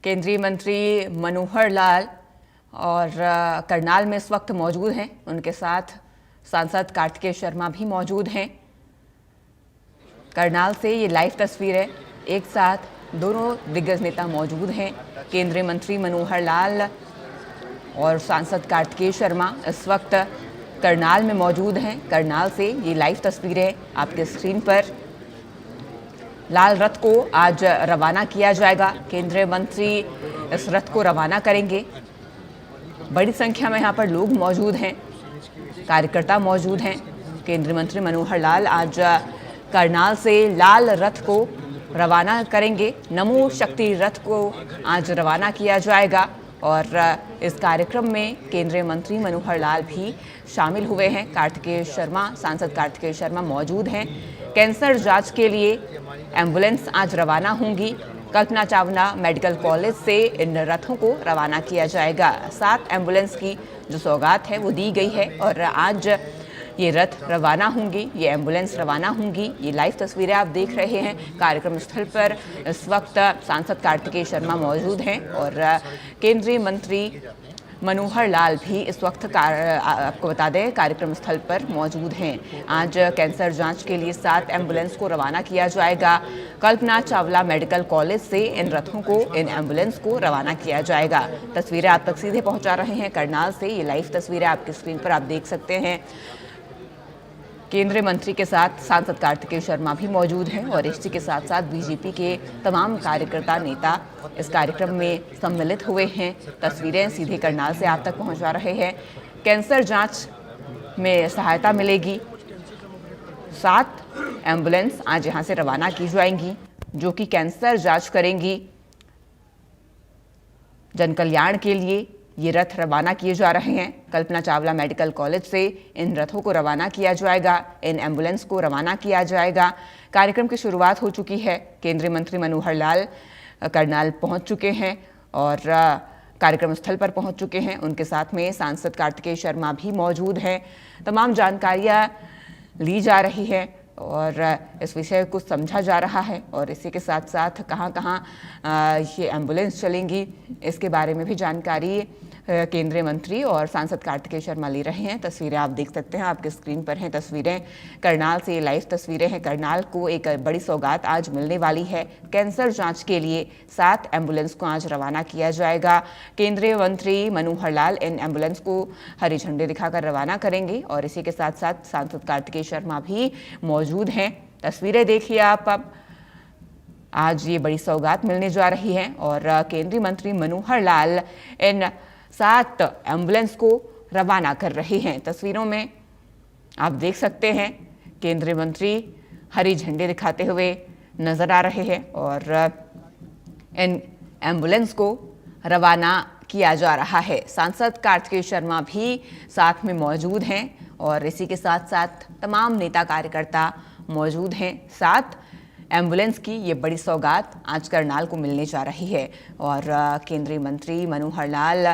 केंद्रीय मंत्री मनोहर लाल और करनाल में इस वक्त मौजूद हैं। उनके साथ सांसद कार्तिकेय शर्मा भी मौजूद हैं। करनाल से ये लाइव तस्वीर है। एक साथ दोनों दिग्गज नेता मौजूद हैं। केंद्रीय मंत्री मनोहर लाल और सांसद कार्तिकेय शर्मा इस वक्त करनाल में मौजूद हैं। करनाल से ये लाइव तस्वीरें आपके स्क्रीन पर। लाल रथ को आज रवाना किया जाएगा। केंद्रीय मंत्री इस रथ को रवाना करेंगे। बड़ी संख्या में यहाँ पर लोग मौजूद हैं, कार्यकर्ता मौजूद हैं। केंद्रीय मंत्री मनोहर लाल आज करनाल से लाल रथ को रवाना करेंगे। नमो शक्ति रथ को आज रवाना किया जाएगा और इस कार्यक्रम में केंद्रीय मंत्री मनोहर लाल भी शामिल हुए हैं। कार्तिकेय शर्मा, सांसद कार्तिकेय शर्मा मौजूद हैं। कैंसर जांच के लिए एम्बुलेंस आज रवाना होंगी। कल्पना चावला मेडिकल कॉलेज से इन रथों को रवाना किया जाएगा। 7 एम्बुलेंस की जो सौगात है वो दी गई है और आज ये रथ रवाना होंगी, ये एम्बुलेंस रवाना होंगी। ये लाइव तस्वीरें आप देख रहे हैं। कार्यक्रम स्थल पर इस वक्त सांसद कार्तिकेय शर्मा मौजूद हैं और केंद्रीय मंत्री मनोहर लाल भी इस वक्त आपको बता दें कार्यक्रम स्थल पर मौजूद हैं। आज कैंसर जांच के लिए 7 एम्बुलेंस को रवाना किया जाएगा। कल्पना चावला मेडिकल कॉलेज से इन रथों को, इन एम्बुलेंस को रवाना किया जाएगा। तस्वीरें आप तक सीधे पहुंचा रहे हैं करनाल से। ये लाइव तस्वीरें आपकी स्क्रीन पर आप देख सकते हैं। केंद्रीय मंत्री के साथ सांसद कार्तिकेय शर्मा भी मौजूद हैं और इसी के साथ साथ बीजेपी के तमाम कार्यकर्ता नेता इस कार्यक्रम में सम्मिलित हुए हैं। तस्वीरें सीधे करनाल से आप तक पहुंचा रहे हैं। कैंसर जांच में सहायता मिलेगी। 7 एम्बुलेंस आज यहां से रवाना की जाएंगी जो कि कैंसर जांच करेंगी। जन कल्याण के लिए ये रथ रवाना किए जा रहे हैं। कल्पना चावला मेडिकल कॉलेज से इन रथों को रवाना किया जाएगा, इन एम्बुलेंस को रवाना किया जाएगा। कार्यक्रम की शुरुआत हो चुकी है। केंद्रीय मंत्री मनोहर लाल करनाल पहुंच चुके हैं और कार्यक्रम स्थल पर पहुंच चुके हैं। उनके साथ में सांसद कार्तिकेय शर्मा भी मौजूद हैं। तमाम जानकारियां ली जा रही है और इस विषय को समझा जा रहा है और इसी के साथ साथ कहां-कहां ये एम्बुलेंस चलेंगी इसके बारे में भी जानकारी केंद्रीय मंत्री और सांसद कार्तिकेय शर्मा ले रहे हैं। तस्वीरें आप देख सकते हैं, आपके स्क्रीन पर हैं तस्वीरें। करनाल से लाइव तस्वीरें हैं। करनाल को एक बड़ी सौगात आज मिलने वाली है। कैंसर जांच के लिए 7 एम्बुलेंस को आज रवाना किया जाएगा। केंद्रीय मंत्री मनोहर लाल इन एम्बुलेंस को हरी झंडी दिखाकर रवाना करेंगे और इसी के साथ साथ सांसद कार्तिकेय शर्मा भी मौजूद हैं। तस्वीरें देखिए आप। अब आज ये बड़ी सौगात मिलने जा रही है और केंद्रीय मंत्री मनोहर लाल इन 7 एम्बुलेंस को रवाना कर रहे हैं। तस्वीरों में आप देख सकते हैं केंद्रीय मंत्री हरी झंडी दिखाते हुए नजर आ रहे हैं और इन एम्बुलेंस को रवाना किया जा रहा है। सांसद कार्तिकेय शर्मा भी साथ में मौजूद हैं और इसी के साथ साथ तमाम नेता कार्यकर्ता मौजूद हैं। 7 एम्बुलेंस की ये बड़ी सौगात आज करनाल को मिलने जा रही है और केंद्रीय मंत्री मनोहर लाल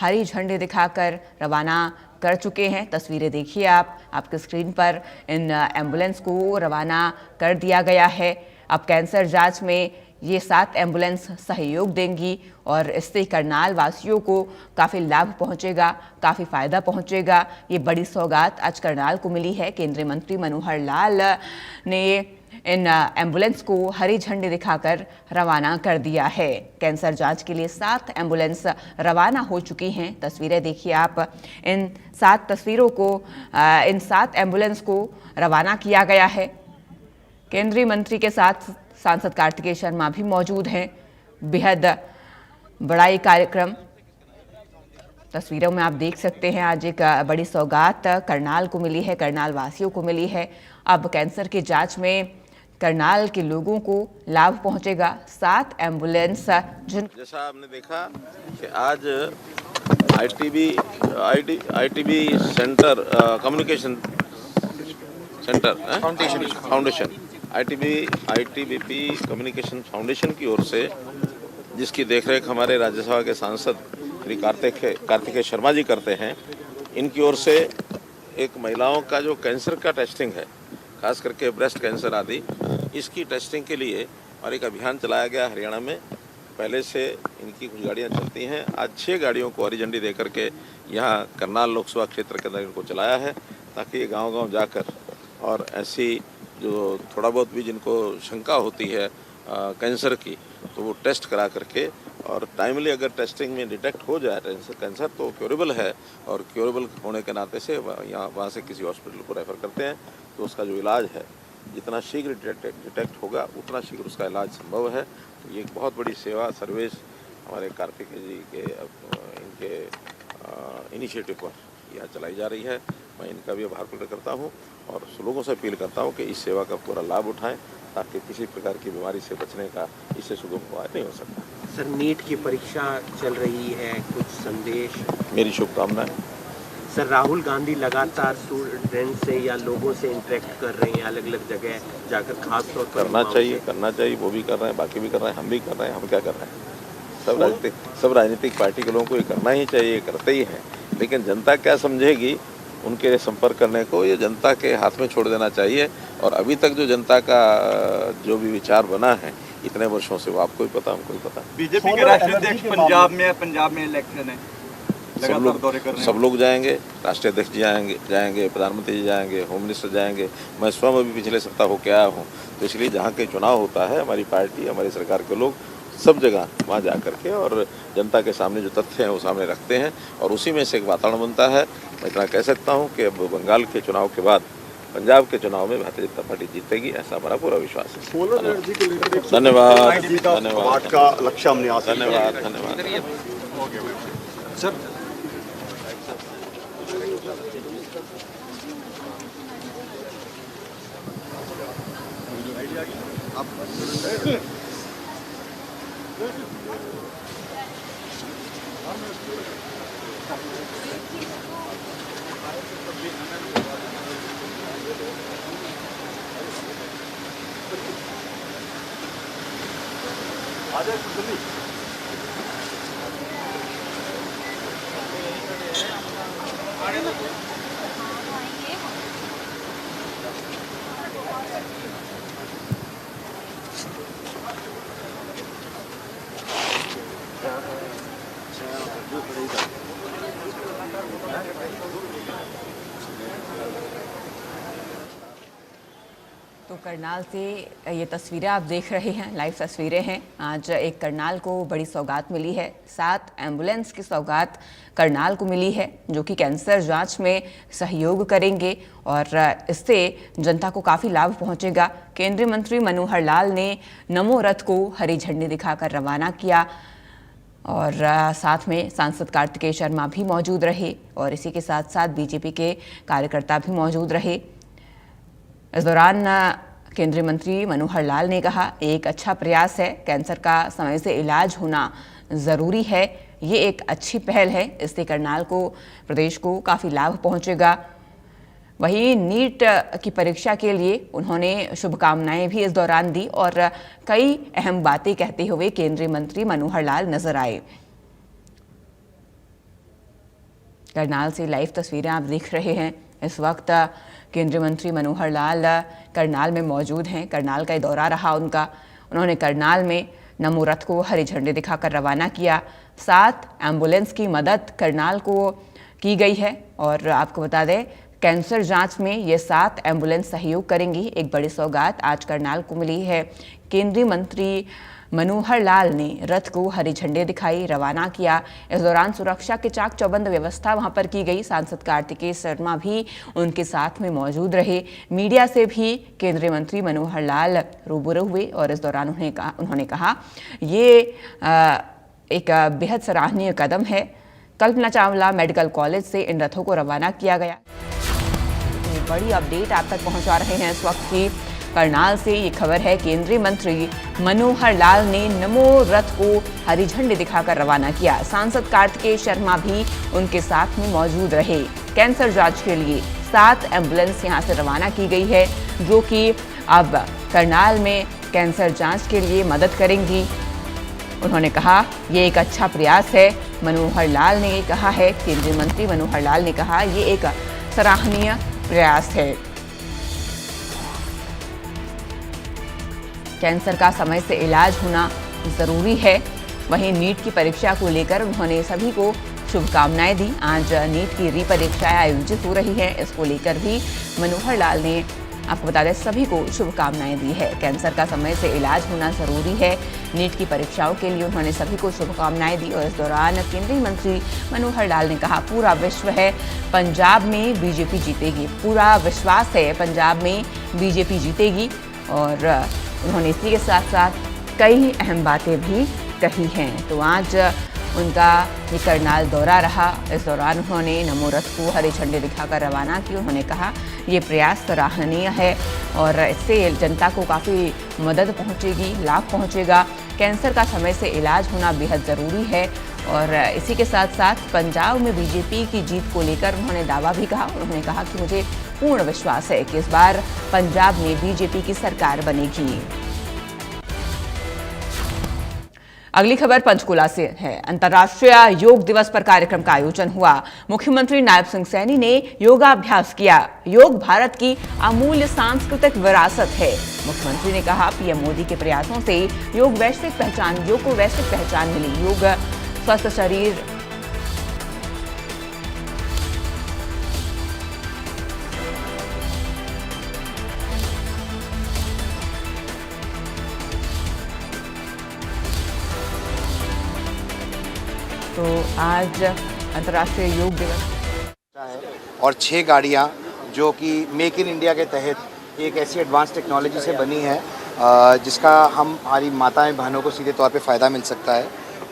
हरी झंडी दिखाकर रवाना कर चुके हैं। तस्वीरें देखिए आप, आपके स्क्रीन पर इन एम्बुलेंस को रवाना कर दिया गया है। अब कैंसर जांच में ये 7 एम्बुलेंस सहयोग देंगी और इससे करनाल वासियों को काफ़ी लाभ पहुंचेगा, काफ़ी फ़ायदा पहुंचेगा। ये बड़ी सौगात आज करनाल को मिली है। केंद्रीय मंत्री मनोहर लाल ने इन एम्बुलेंस को हरी झंडी दिखाकर रवाना कर दिया है। कैंसर जांच के लिए 7 एम्बुलेंस रवाना हो चुकी हैं। तस्वीरें देखिए आप। इन 7 तस्वीरों को, इन 7 एम्बुलेंस को रवाना किया गया है। केंद्रीय मंत्री के साथ सांसद कार्तिकेय शर्मा भी मौजूद हैं। बेहद बड़ा ये कार्यक्रम तस्वीरों में आप देख सकते हैं। आज एक बड़ी सौगात करनाल को मिली है, करनाल वासियों को मिली है। अब कैंसर की जांच में करनाल के लोगों को लाभ पहुंचेगा। 7 एम्बुलेंस जैसा आपने देखा कि आज ITB centre, communication centre foundation, ITBP communication foundation की ओर से, जिसकी देखरेख हमारे राज्यसभा के सांसद श्री कार्तिकेय शर्मा जी करते हैं, इनकी ओर से एक महिलाओं का जो कैंसर का टेस्टिंग है, खास करके ब्रेस्ट कैंसर आदि, इसकी टेस्टिंग के लिए और एक अभियान चलाया गया हरियाणा में। पहले से इनकी कुछ गाड़ियाँ चलती हैं। आज 6 गाड़ियों को हरी झंडी दे करके यहाँ करनाल लोकसभा क्षेत्र के अंदर इनको चलाया है, ताकि ये गांव-गांव जाकर और ऐसी जो थोड़ा बहुत भी जिनको शंका होती है कैंसर की, तो वो टेस्ट करा करके और टाइमली अगर टेस्टिंग में डिटेक्ट हो जाए कैंसर तो क्योरेबल है, और क्योरेबल होने के नाते से वहाँ से किसी हॉस्पिटल को रेफ़र करते हैं, तो उसका जो इलाज है जितना शीघ्र डिटेक्ट होगा उतना शीघ्र उसका इलाज संभव है। तो ये एक बहुत बड़ी सेवा सर्विस हमारे कार्तिक जी के इनके इनिशिएटिव पर यह चलाई जा रही है। मैं इनका भी आभार प्रकट करता हूँ और लोगों से अपील करता हूँ कि इस सेवा का पूरा लाभ उठाएं, ताकि किसी प्रकार की बीमारी से बचने का इससे सुगम उपाय नहीं हो सकता। सर, नीट की परीक्षा चल रही है, कुछ संदेश? मेरी शुभकामनाएं। सर, राहुल गांधी लगातार स्टूडेंट से या लोगों से इंटरेक्ट कर रहे हैं, अलग अलग जगह जाकर, खास तौर पर करना चाहिए, वो भी कर रहे हैं, बाकी भी कर रहे हैं, हम भी कर रहे हैं। हम क्या कर रहे हैं? सब राजनीतिक पार्टी के लोगों को ये करना ही चाहिए, करते ही हैं, लेकिन जनता क्या समझेगी उनके संपर्क करने को, ये जनता के हाथ में छोड़ देना चाहिए। और अभी तक जो जनता का जो भी विचार बना है इतने वर्षों से, वो आपको भी पता, हमको भी पता। बीजेपी के राष्ट्रीय अध्यक्ष पंजाब में इलेक्शन है, सब लोग जाएंगे, राष्ट्रीय अध्यक्ष जाएंगे, प्रधानमंत्री जी जाएंगे, होम मिनिस्टर जाएंगे। मैं स्वयं अभी पिछले सप्ताह होकर आया हूँ, तो इसलिए जहाँ के चुनाव होता है हमारी पार्टी, हमारी सरकार के लोग सब जगह वहाँ जा करके और जनता के सामने जो तथ्य हैं वो सामने रखते हैं, और उसी में से एक वातावरण बनता है। मैं इतना कह सकता हूँ कि अब बंगाल के चुनाव के बाद पंजाब के चुनाव में भारतीय जनता पार्टी जीतेगी, ऐसा हमारा पूरा विश्वास है। धन्यवाद। सर, तो करनाल से ये तस्वीरें आप देख रहे हैं, लाइव तस्वीरें हैं। आज एक करनाल को बड़ी सौगात मिली है, 7 एम्बुलेंस की सौगात करनाल को मिली है, जो कि कैंसर जांच में सहयोग करेंगे और इससे जनता को काफ़ी लाभ पहुंचेगा। केंद्रीय मंत्री मनोहर लाल ने नमो रथ को हरी झंडी दिखाकर रवाना किया और साथ में सांसद कार्तिकेय शर्मा भी मौजूद रहे और इसी के साथ साथ बीजेपी के कार्यकर्ता भी मौजूद रहे। इस दौरान केंद्रीय मंत्री मनोहर लाल ने कहा, एक अच्छा प्रयास है, कैंसर का समय से इलाज होना ज़रूरी है, ये एक अच्छी पहल है, इससे करनाल को, प्रदेश को काफ़ी लाभ पहुंचेगा। वहीं नीट की परीक्षा के लिए उन्होंने शुभकामनाएं भी इस दौरान दी और कई अहम बातें कहते हुए केंद्रीय मंत्री मनोहर लाल नजर आए। करनाल से लाइव तस्वीरें आप देख रहे हैं। इस वक्त केंद्रीय मंत्री मनोहर लाल करनाल में मौजूद हैं। करनाल का दौरा रहा उनका। उन्होंने करनाल में नमो रथ को हरी झंडी दिखाकर रवाना किया। 7 एम्बुलेंस की मदद करनाल को की गई है और आपको बता दें, कैंसर जांच में ये 7 एम्बुलेंस सहयोग करेंगी। एक बड़ी सौगात आज करनाल को मिली है। केंद्रीय मंत्री मनोहर लाल ने रथ को हरी झंडी दिखाई, रवाना किया। इस दौरान सुरक्षा के चाक चौबंद व्यवस्था वहां पर की गई। सांसद कार्तिकेय शर्मा भी उनके साथ में मौजूद रहे। मीडिया से भी केंद्रीय मंत्री मनोहर लाल रूबरू हुए और इस दौरान उन्होंने कहा ये एक बेहद सराहनीय कदम है। कल्पना चावला मेडिकल कॉलेज से इन रथों को रवाना किया गया। बड़ी अपडेट आप तक पहुंचा रहे हैं इस वक्त की करनाल से। ये खबर है, केंद्रीय मंत्री मनोहर लाल ने नमो रथ को हरी झंडी दिखाकर रवाना किया। सांसद कार्तिकेय शर्मा भी उनके साथ में मौजूद रहे। कैंसर जांच के लिए 7 एम्बुलेंस यहां से रवाना की गई है, जो कि अब करनाल में कैंसर जांच के लिए मदद करेंगी। उन्होंने कहा ये एक अच्छा प्रयास है। मनोहर लाल ने कहा है, केंद्रीय मंत्री मनोहर लाल ने कहा ये एक सराहनीय प्रयास है। कैंसर का समय से इलाज होना ज़रूरी है, वहीं नीट की परीक्षा को लेकर उन्होंने सभी को शुभकामनाएं दी। आज नीट की री-परीक्षाएं आयोजित हो रही हैं, इसको लेकर भी मनोहर लाल ने आपको बता दें सभी को शुभकामनाएं दी है। कैंसर का समय से इलाज होना जरूरी है। नीट की परीक्षाओं के लिए उन्होंने सभी को शुभकामनाएं दी और इस दौरान केंद्रीय मंत्री मनोहर लाल ने कहा, पूरा विश्व है, पंजाब में बीजेपी जीतेगी। पूरा विश्वास है पंजाब में बीजेपी जीतेगी। और उन्होंने इसी के साथ साथ कई अहम बातें भी कही हैं। तो आज उनका ये करनाल दौरा रहा। इस दौरान उन्होंने नमो रथ को हरी झंडी दिखाकर रवाना की। उन्होंने कहा ये प्रयास सराहनीय है और इससे जनता को काफ़ी मदद पहुंचेगी, लाभ पहुंचेगा। कैंसर का समय से इलाज होना बेहद ज़रूरी है। और इसी के साथ साथ पंजाब में बीजेपी की जीत को लेकर उन्होंने दावा भी कहा। उन्होंने कहा कि मुझे पूर्ण विश्वास है कि इस बार पंजाब में बीजेपी की सरकार बनेगी। अगली खबर पंचकुला से है। अंतर्राष्ट्रीय योग दिवस पर कार्यक्रम का आयोजन हुआ। मुख्यमंत्री नायब सिंह सैनी ने योगाभ्यास किया। योग भारत की अमूल्य सांस्कृतिक विरासत है। मुख्यमंत्री ने कहा, पीएम मोदी के प्रयासों से योग को वैश्विक पहचान मिली। योग स्वस्थ शरीर तो आज अंतर्राष्ट्रीय योग दिवस और 6 गाड़ियाँ जो कि मेक इन इंडिया के तहत एक ऐसी एडवांस टेक्नोलॉजी से बनी है जिसका हमारी माताएं बहनों को सीधे तौर पे फ़ायदा मिल सकता है।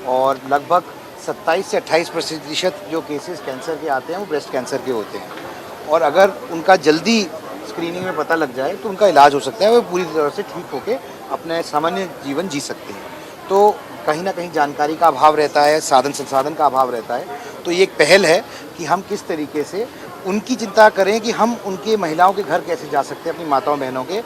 और लगभग 27 से 28% जो केसेस कैंसर के आते हैं वो ब्रेस्ट कैंसर के होते हैं। और अगर उनका जल्दी स्क्रीनिंग में पता लग जाए तो उनका इलाज हो सकता है, वो पूरी तरह से ठीक होकर अपने सामान्य जीवन जी सकते हैं। तो कहीं ना कहीं जानकारी का अभाव रहता है, साधन संसाधन का अभाव रहता है। तो ये एक पहल है कि हम किस तरीके से उनकी चिंता करें कि हम उनके महिलाओं के घर कैसे जा सकते हैं, अपनी माताओं बहनों के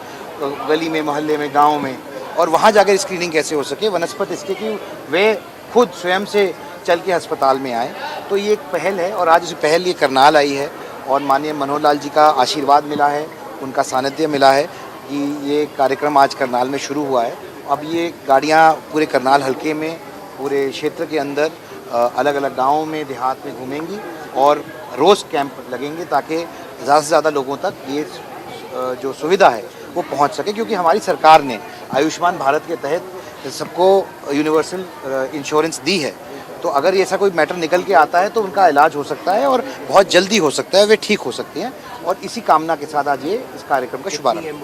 गली में, मोहल्ले में, गांव में, और वहाँ जाकर स्क्रीनिंग कैसे हो सके बनस्पत इसके कि वे खुद स्वयं से चल के अस्पताल में आए। तो ये एक पहल है और आज इस पहल ये करनाल आई है और माननीय मनोहर लाल जी का आशीर्वाद मिला है, उनका सानिध्य मिला है कि ये कार्यक्रम आज करनाल में शुरू हुआ है। अब ये गाड़ियाँ पूरे करनाल हलके में, पूरे क्षेत्र के अंदर अलग अलग गाँवों में, देहात में घूमेंगी और रोज़ कैंप लगेंगे ताकि ज़्यादा से ज़्यादा लोगों तक ये जो सुविधा है वो पहुंच सके। क्योंकि हमारी सरकार ने आयुष्मान भारत के तहत सबको यूनिवर्सल इंश्योरेंस दी है। तो अगर ये ऐसा कोई मैटर निकल के आता है तो उनका इलाज हो सकता है और बहुत जल्दी हो सकता है, वे ठीक हो सकती हैं। और इसी कामना के साथ आज ये इस कार्यक्रम का शुभारंभ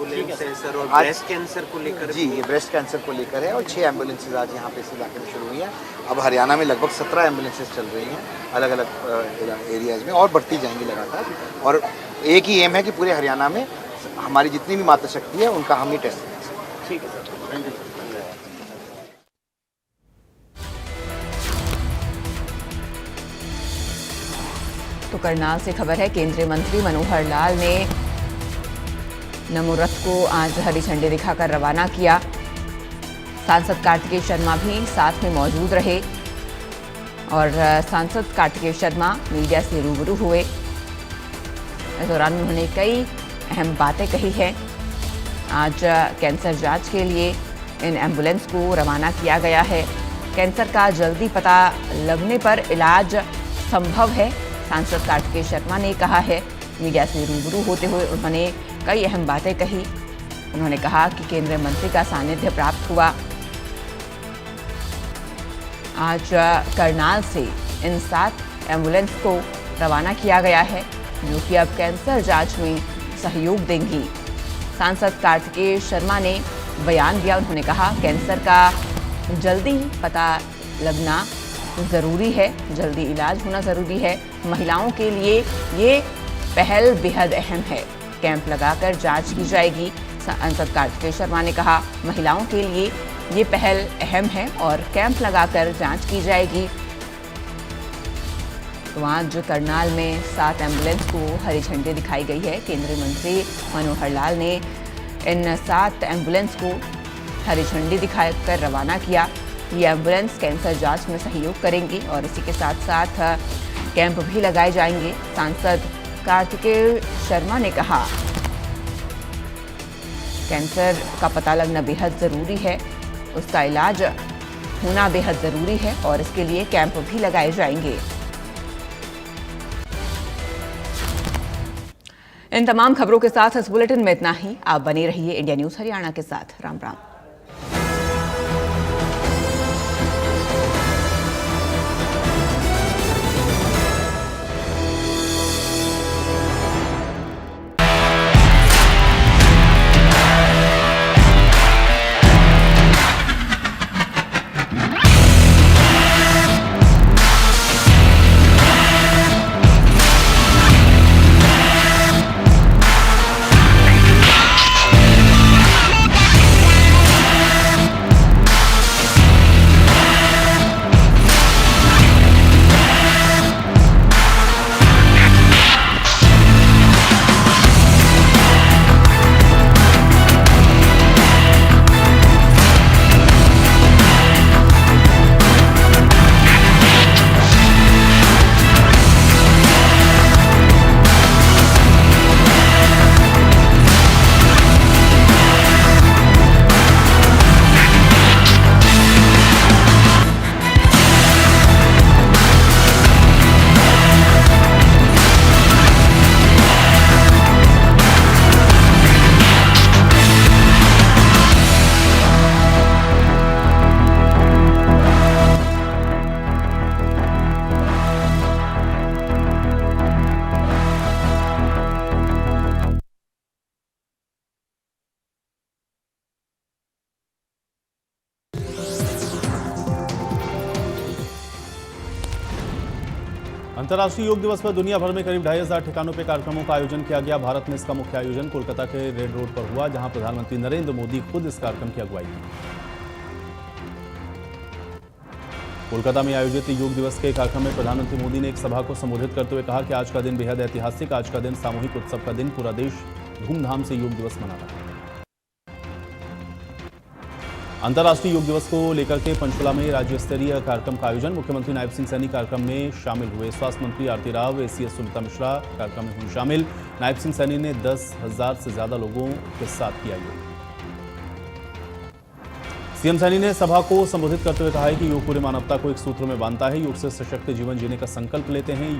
ब्रेस्ट कैंसर को लेकर जी, ये ब्रेस्ट कैंसर को लेकर है और 6 एम्बुलेंसेज आज यहाँ पे इस इलाके में शुरू हुई हैं। अब हरियाणा में लगभग 17 एम्बुलेंसेज चल रही हैं अलग अलग एरियाज़ में और बढ़ती जाएंगी लगातार। और एक ही एम है कि पूरे हरियाणा में हमारी जितनी भी माता शक्ति है उनका हम ही टेस्ट करें। ठीक है सर, थैंक यू। तो करनाल से खबर है, केंद्रीय मंत्री मनोहर लाल ने नमो रथ को आज हरी झंडी दिखाकर रवाना किया। सांसद कार्तिकेय शर्मा भी साथ में मौजूद रहे और सांसद कार्तिकेय शर्मा मीडिया से रूबरू हुए। इस दौरान उन्होंने कई अहम बातें कही हैं। आज कैंसर जांच के लिए इन एम्बुलेंस को रवाना किया गया है। कैंसर का जल्दी पता लगने पर इलाज संभव है, सांसद कार्तिकेय शर्मा ने कहा है। मीडिया से रूबरू होते हुए उन्होंने कई अहम बातें कही। उन्होंने कहा कि केंद्रीय मंत्री का सानिध्य प्राप्त हुआ। आज करनाल से इन 7 एम्बुलेंस को रवाना किया गया है जो कि अब कैंसर जांच में सहयोग देंगी। सांसद कार्तिकेय शर्मा ने बयान दिया। उन्होंने कहा कैंसर का जल्दी पता लगना ज़रूरी है, जल्दी इलाज होना ज़रूरी है। महिलाओं के लिए ये पहल बेहद अहम है। कैंप लगाकर जांच की जाएगी। सांसद कार्तिकेय शर्मा ने कहा महिलाओं के लिए ये पहल अहम है और कैंप लगाकर जांच की जाएगी। तो आज करनाल में 7 एम्बुलेंस को हरी झंडी दिखाई गई है। केंद्रीय मंत्री मनोहर लाल ने इन 7 एम्बुलेंस को हरी झंडी दिखाकर रवाना किया। ये एम्बुलेंस कैंसर जांच में सहयोग करेंगी और इसी के साथ साथ कैंप भी लगाए जाएंगे। सांसद कार्तिकेय शर्मा ने कहा कैंसर का पता लगना बेहद ज़रूरी है, उसका इलाज होना बेहद जरूरी है और इसके लिए कैंप भी लगाए जाएंगे। इन तमाम खबरों के साथ इस बुलेटिन में इतना ही। आप बने रहिए इंडिया न्यूज हरियाणा के साथ। राम राम। अंतर्राष्ट्रीय योग दिवस पर दुनिया भर में करीब 2500 ठिकानों पर कार्यक्रमों का आयोजन किया गया। भारत में इसका मुख्य आयोजन कोलकाता के रेड रोड पर हुआ, जहां प्रधानमंत्री नरेंद्र मोदी खुद इस कार्यक्रम की अगुवाई की। कोलकाता में आयोजित योग दिवस के कार्यक्रम में प्रधानमंत्री मोदी ने एक सभा को संबोधित करते हुए कहा कि आज का दिन बेहद ऐतिहासिक, आज का दिन सामूहिक उत्सव का दिन, पूरा देश धूमधाम से योग दिवस मना रहा है। अंतर्राष्ट्रीय योग दिवस को लेकर के पंचकुला में राज्य स्तरीय कार्यक्रम का आयोजन। मुख्यमंत्री नायब सिंह सैनी कार्यक्रम में शामिल हुए। स्वास्थ्य मंत्री आरती राव, एसीएस सुनीता मिश्रा कार्यक्रम में हुई शामिल। नायब सिंह सैनी ने 10,000 से ज्यादा लोगों के साथ किया योग। सीएम सैनी ने सभा को संबोधित करते हुए कहा है कि योग पूरे मानवता को एक सूत्र में बांधता है। योग से सशक्त जीवन जीने का संकल्प लेते हैं।